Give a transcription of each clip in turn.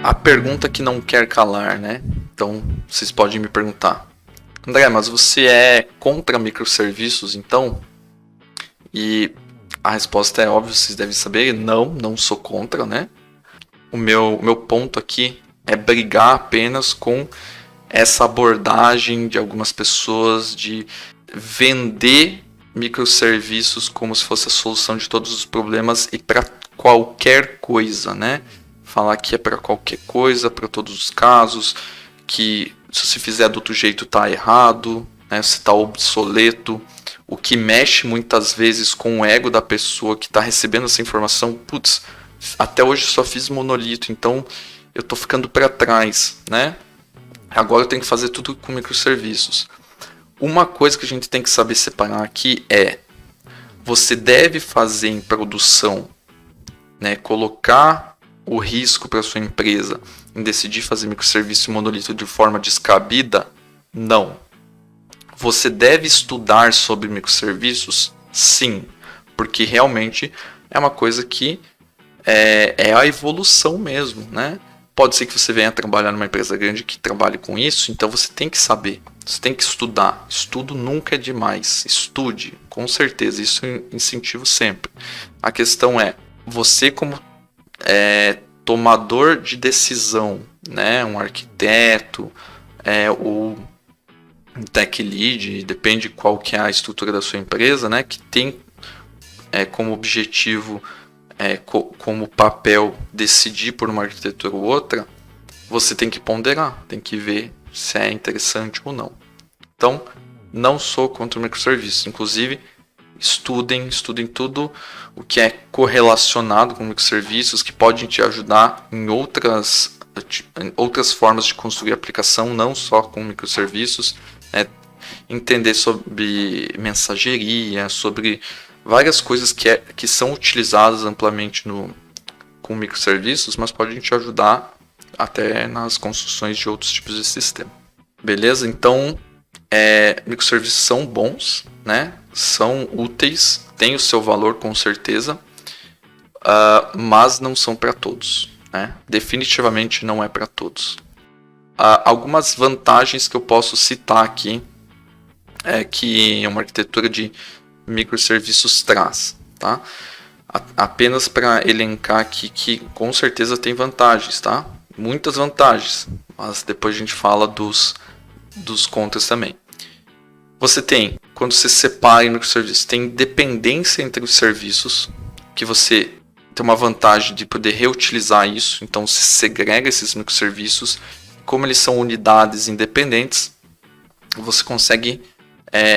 a pergunta que não quer calar, né? Então, vocês podem me perguntar: André, mas você é contra microserviços, então? E a resposta é óbvia, vocês devem saber: não sou contra, né? O meu ponto aqui é brigar apenas com essa abordagem de algumas pessoas de vender microserviços como se fosse a solução de todos os problemas e para qualquer coisa, né? Falar que é para qualquer coisa, para todos os casos, que se você fizer do outro jeito tá errado, né? Você tá obsoleto, o que mexe muitas vezes com o ego da pessoa que está recebendo essa informação. Putz, até hoje só fiz monolito, então eu tô ficando para trás, né? Agora eu tenho que fazer tudo com microserviços. Uma coisa que a gente tem que saber separar aqui é: você deve fazer em produção, né, colocar o risco para sua empresa em decidir fazer microserviço e monolito de forma descabida? Não. Você deve estudar sobre microserviços? Sim, porque realmente é uma coisa que é a evolução mesmo, né? Pode ser que você venha trabalhar numa empresa grande que trabalhe com isso, então você tem que saber, você tem que estudar. Estudo nunca é demais. Estude, com certeza, isso eu incentivo sempre. A questão é, você como tomador de decisão, né? Um arquiteto, o tech lead, depende qual que é a estrutura da sua empresa, né? Que tem como objetivo, como papel decidir por uma arquitetura ou outra, você tem que ponderar, tem que ver se é interessante ou não. Então, não sou contra o microserviço. Inclusive, estudem tudo o que é correlacionado com microserviços, que podem te ajudar em outras formas de construir aplicação, não só com microserviços. Entender sobre mensageria, sobre várias coisas que são utilizadas amplamente com microserviços, mas podem te ajudar até nas construções de outros tipos de sistema. Beleza? Então, microserviços são bons, né? São úteis, têm o seu valor com certeza, mas não são para todos, né? Definitivamente não é para todos. Algumas vantagens que eu posso citar aqui que uma arquitetura de microserviços traz, tá? Apenas para elencar aqui que com certeza tem vantagens, tá? Muitas vantagens, mas depois a gente fala dos contras também. Você tem, quando você separa em microserviços, tem dependência entre os serviços, que você tem uma vantagem de poder reutilizar isso, então você segrega esses microserviços, como eles são unidades independentes, você consegue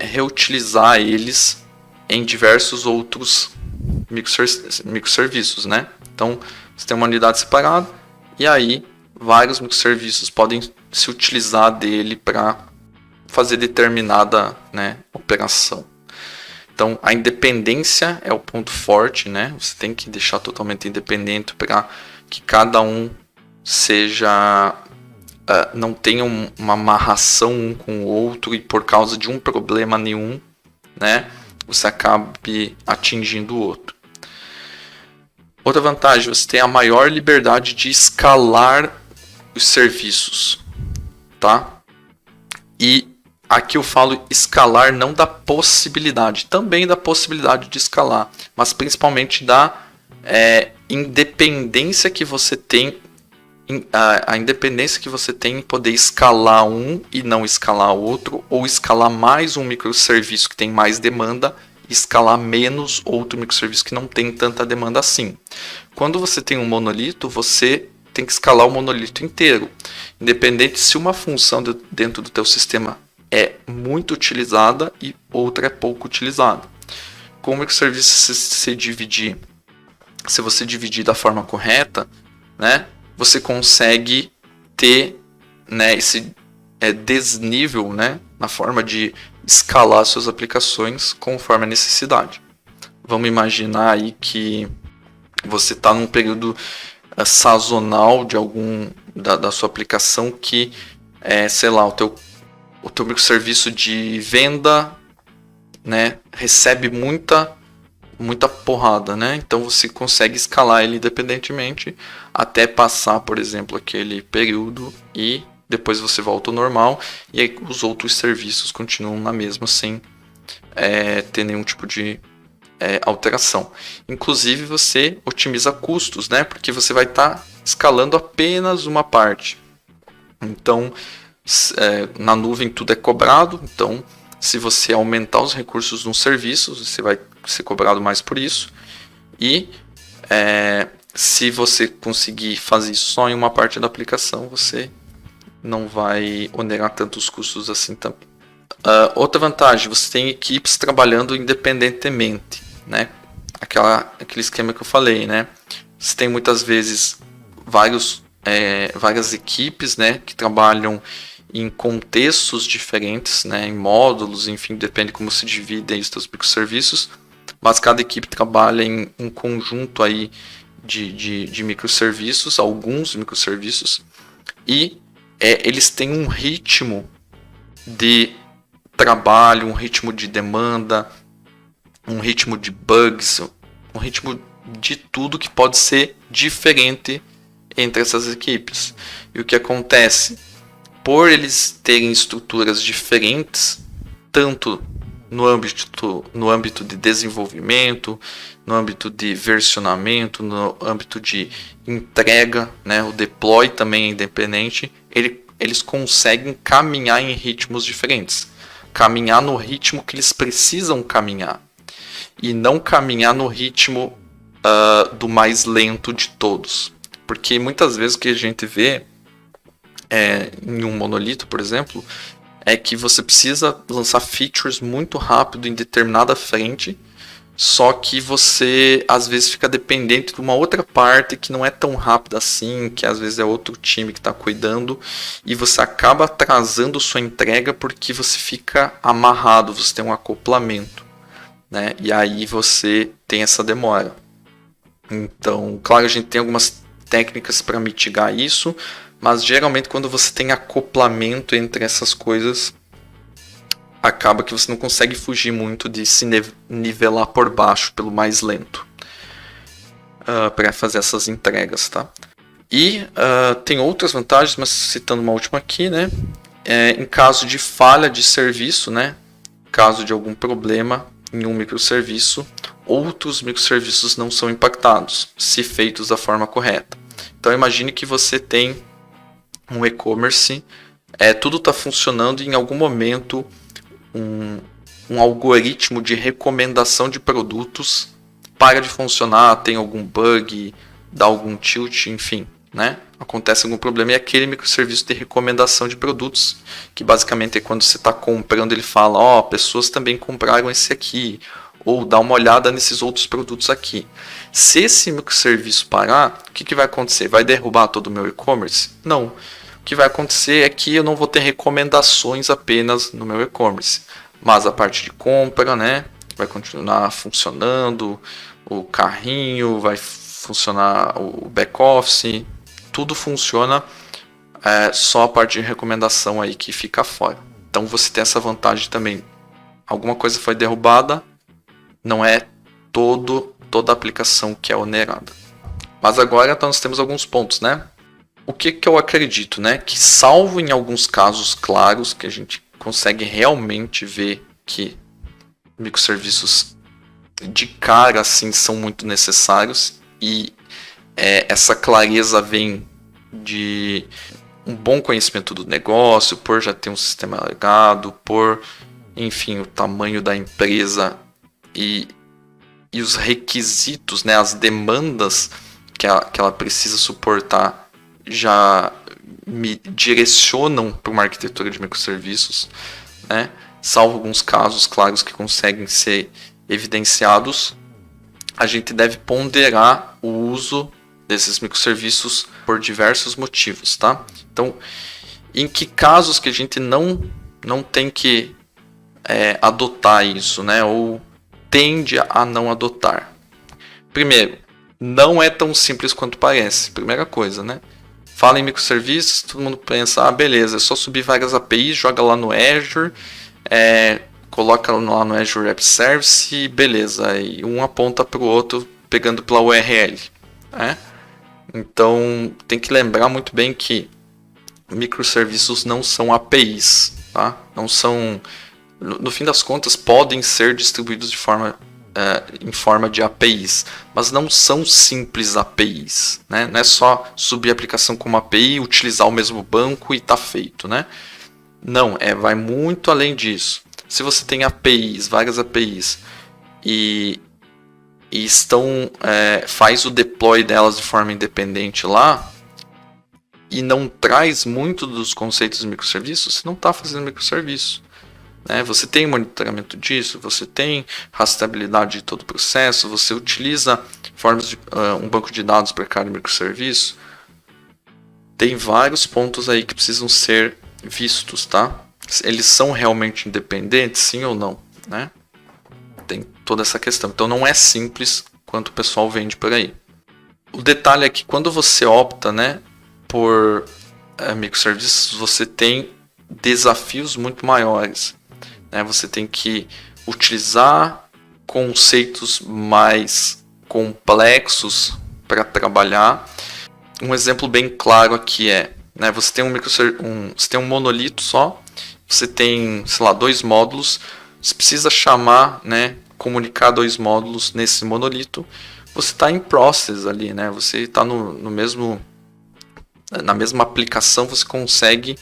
reutilizar eles em diversos outros microserviços, né? Então, você tem uma unidade separada e aí vários microserviços podem se utilizar dele para fazer determinada, né, operação. Então, a independência é o ponto forte, né? Você tem que deixar totalmente independente para que cada um seja não tenha uma amarração um com o outro e por causa de um problema nenhum, né, você acabe atingindo o outro. Outra vantagem, você tem a maior liberdade de escalar os serviços, tá? E aqui eu falo escalar não da possibilidade, também da possibilidade de escalar, mas principalmente da independência que você tem, a independência que você tem em poder escalar um e não escalar outro, ou escalar mais um microserviço que tem mais demanda e escalar menos outro microserviço que não tem tanta demanda assim. Quando você tem um monolito, você tem que escalar o monolito inteiro, independente se uma função dentro do teu sistema é muito utilizada e outra é pouco utilizada. Com o microserviço, se você dividir da forma correta, né, você consegue ter, né, esse desnível, né, na forma de escalar suas aplicações conforme a necessidade. Vamos imaginar aí que você está num período sazonal de da sua aplicação que, sei lá, o teu microserviço de venda, né, recebe muita porrada, né? Então você consegue escalar ele independentemente até passar, por exemplo, aquele período e depois você volta ao normal e aí os outros serviços continuam na mesma sem ter nenhum tipo de alteração. Inclusive você otimiza custos, né? Porque você vai estar escalando apenas uma parte. Então, na nuvem tudo é cobrado, então se você aumentar os recursos de um serviço, você vai ser cobrado mais por isso. E se você conseguir fazer isso só em uma parte da aplicação, você não vai onerar tantos custos assim também. Outra vantagem, você tem equipes trabalhando independentemente, né? Aquele esquema que eu falei, né? Você tem muitas vezes várias equipes, né, que trabalham em contextos diferentes, né, em módulos, enfim, depende como se dividem os seus microserviços, mas cada equipe trabalha em um conjunto aí de microserviços, alguns microserviços, e eles têm um ritmo de trabalho, um ritmo de demanda, um ritmo de bugs, um ritmo de tudo que pode ser diferente entre essas equipes. E o que acontece? Por eles terem estruturas diferentes, tanto no âmbito de desenvolvimento, no âmbito de versionamento, no âmbito de entrega, né, o deploy também é independente, eles conseguem caminhar em ritmos diferentes. Caminhar no ritmo que eles precisam caminhar. E não caminhar no ritmo do mais lento de todos. Porque muitas vezes o que a gente vê em um monolito, por exemplo, é que você precisa lançar features muito rápido em determinada frente, só que você às vezes fica dependente de uma outra parte que não é tão rápida assim, que às vezes é outro time que está cuidando, e você acaba atrasando sua entrega porque você fica amarrado, você tem um acoplamento, né? E aí você tem essa demora. Então, claro, a gente tem algumas técnicas para mitigar isso, mas geralmente quando você tem acoplamento entre essas coisas, acaba que você não consegue fugir muito de se nivelar por baixo pelo mais lento para fazer essas entregas, tá? E tem outras vantagens, mas citando uma última aqui, né? Em caso de falha de serviço, né? Caso de algum problema em um microserviço, outros microserviços não são impactados, se feitos da forma correta. Então imagine que você tem um e-commerce, tudo está funcionando e em algum momento um algoritmo de recomendação de produtos para de funcionar, tem algum bug, dá algum tilt, enfim, né? Acontece algum problema e aquele microserviço de recomendação de produtos, que basicamente é quando você está comprando, ele fala, pessoas também compraram esse aqui, ou dá uma olhada nesses outros produtos aqui. Se esse microserviço parar, o que vai acontecer? Vai derrubar todo o meu e-commerce? Não. O que vai acontecer é que eu não vou ter recomendações apenas no meu e-commerce, mas a parte de compra, né, vai continuar funcionando, o carrinho, vai funcionar o back-office, tudo funciona, só a parte de recomendação aí que fica fora. Então você tem essa vantagem também. Alguma coisa foi derrubada, não é toda a aplicação que é onerada. Mas agora então, nós temos alguns pontos, né? O que eu acredito, né? Que salvo em alguns casos claros que a gente consegue realmente ver que microserviços de cara assim são muito necessários e essa clareza vem de um bom conhecimento do negócio, por já ter um sistema legado, por, enfim, o tamanho da empresa e os requisitos, né, as demandas que ela precisa suportar já me direcionam para uma arquitetura de microserviços, né? Salvo alguns casos claros que conseguem ser evidenciados, a gente deve ponderar o uso desses microserviços por diversos motivos, tá? Então, em que casos que a gente não tem que adotar isso, né? Ou tende a não adotar? Primeiro, não é tão simples quanto parece. Primeira coisa, né? Fala em microserviços, todo mundo pensa, beleza, é só subir várias APIs, joga lá no Azure, coloca lá no Azure App Service e beleza, e um aponta para o outro pegando pela URL, né? Então tem que lembrar muito bem que microserviços não são APIs, tá? Não são, no fim das contas, podem ser distribuídos em forma de APIs, mas não são simples APIs, né? Não é só subir a aplicação como API, utilizar o mesmo banco e tá feito, né? Não, vai muito além disso. Se você tem APIs, várias APIs, e faz o deploy delas de forma independente lá, e não traz muito dos conceitos de microserviços, você não está fazendo microserviço. Né? Você tem monitoramento disso, você tem rastreabilidade de todo o processo, você utiliza um banco de dados para cada microserviço. Tem vários pontos aí que precisam ser vistos, tá? Eles são realmente independentes, sim ou não, né? Tem toda essa questão. Então não é simples quanto o pessoal vende por aí. O detalhe é que quando você opta, né, por microserviços, você tem desafios muito maiores, né? Você tem que utilizar conceitos mais complexos para trabalhar. Um exemplo bem claro aqui né, você tem você tem um monolito só, você tem, sei lá, 2 módulos, você precisa chamar, né, comunicar 2 módulos nesse monolito, você está em process ali, né, você está na mesma aplicação, você consegue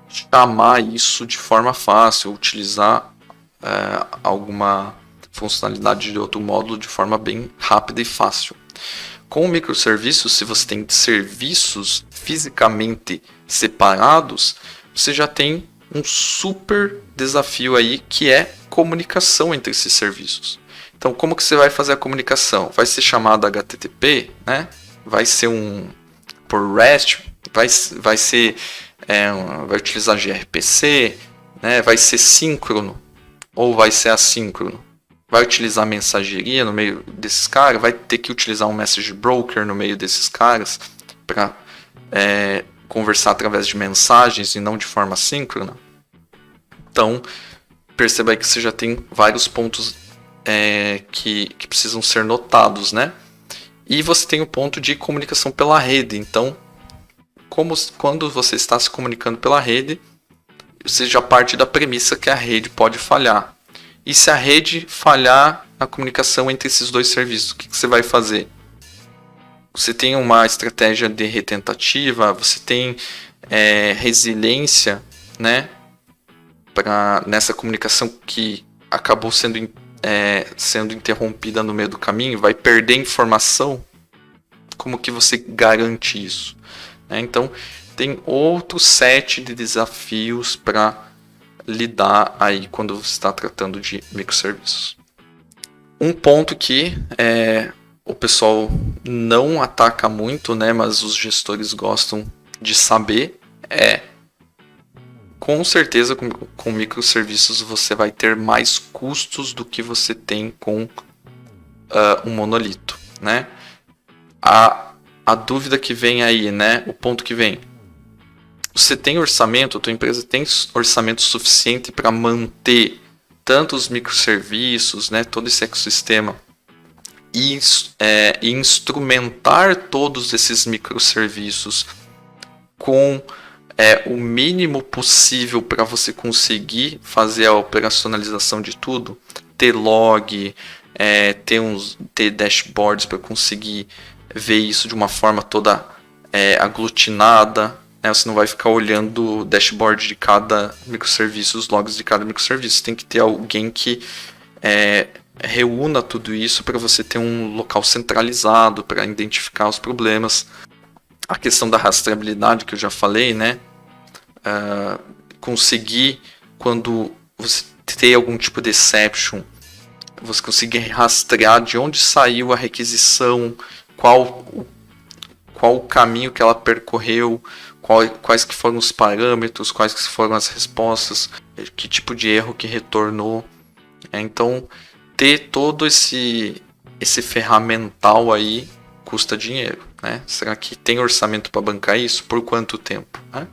chamar isso de forma fácil, utilizar alguma funcionalidade de outro módulo de forma bem rápida e fácil. Com o microserviço, se você tem serviços fisicamente separados, você já tem um super desafio aí, que é comunicação entre esses serviços. Então, como que você vai fazer a comunicação? Vai ser chamado HTTP, né? Vai ser por REST, vai utilizar gRPC, né? Vai ser síncrono ou vai ser assíncrono? Vai utilizar mensageria no meio desses caras? Vai ter que utilizar um message broker no meio desses caras para conversar através de mensagens e não de forma síncrona? Então, perceba aí que você já tem vários pontos que precisam ser notados, né? E você tem o ponto de comunicação pela rede. Então, quando você está se comunicando pela rede, você já parte da premissa que a rede pode falhar. E se a rede falhar na comunicação entre esses 2 serviços, o que você vai fazer? Você tem uma estratégia de retentativa, você tem resiliência, né, nessa comunicação que acabou sendo interrompida no meio do caminho, vai perder informação? Como que você garante isso? Então, tem outro set de desafios para lidar aí quando você está tratando de microserviços. Um ponto que o pessoal não ataca muito, né, mas os gestores gostam de saber com certeza com microserviços você vai ter mais custos do que você tem com um monolito, né? A dúvida que vem aí, né? O ponto que vem. Você tem orçamento, a tua empresa tem orçamento suficiente para manter tanto os microserviços, né, todo esse ecossistema e instrumentar todos esses microserviços com o mínimo possível para você conseguir fazer a operacionalização de tudo, ter log, ter dashboards para conseguir ver isso de uma forma toda aglutinada. Você não vai ficar olhando o dashboard de cada microserviço, os logs de cada microserviço. Tem que ter alguém que reúna tudo isso para você ter um local centralizado para identificar os problemas. A questão da rastreabilidade que eu já falei, né? Conseguir, quando você tem algum tipo de exception, você conseguir rastrear de onde saiu a requisição, qual o caminho que ela percorreu, quais que foram os parâmetros, quais que foram as respostas, que tipo de erro que retornou. Então, ter todo esse ferramental aí custa dinheiro, né? Será que tem orçamento para bancar isso? Por quanto tempo, né?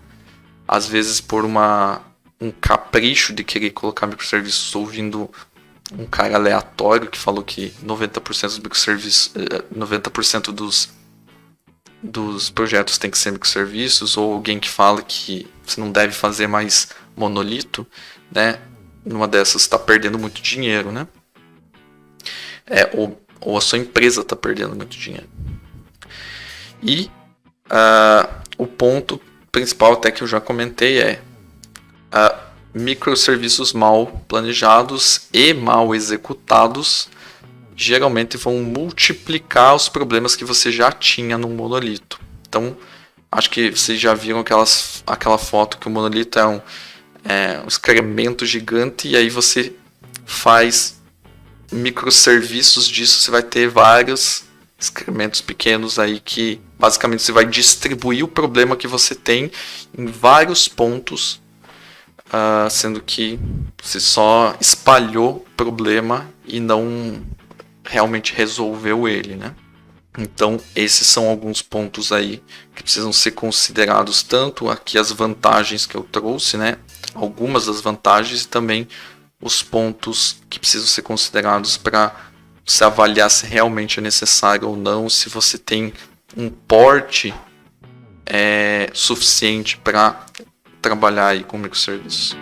Às vezes por uma um capricho de querer colocar microserviços ouvindo um cara aleatório que falou que 90% dos microserviços, 90% dos projetos tem que ser microserviços, ou alguém que fala que você não deve fazer mais monolito, né? Numa dessas está perdendo muito dinheiro, né? Ou a sua empresa está perdendo muito dinheiro. E o ponto principal, até que eu já comentei, é microserviços mal planejados e mal executados geralmente vão multiplicar os problemas que você já tinha no monolito. Então, acho que vocês já viram aquela foto que o monolito é um excremento gigante, e aí você faz microserviços disso, você vai ter vários excrementos pequenos aí que basicamente você vai distribuir o problema que você tem em vários pontos, sendo que você só espalhou o problema e não realmente resolveu ele, né? Então, esses são alguns pontos aí que precisam ser considerados, tanto aqui as vantagens que eu trouxe, né? Algumas das vantagens, e também os pontos que precisam ser considerados para se avaliar se realmente é necessário ou não, se você tem um porte suficiente para trabalhar aí com microserviços.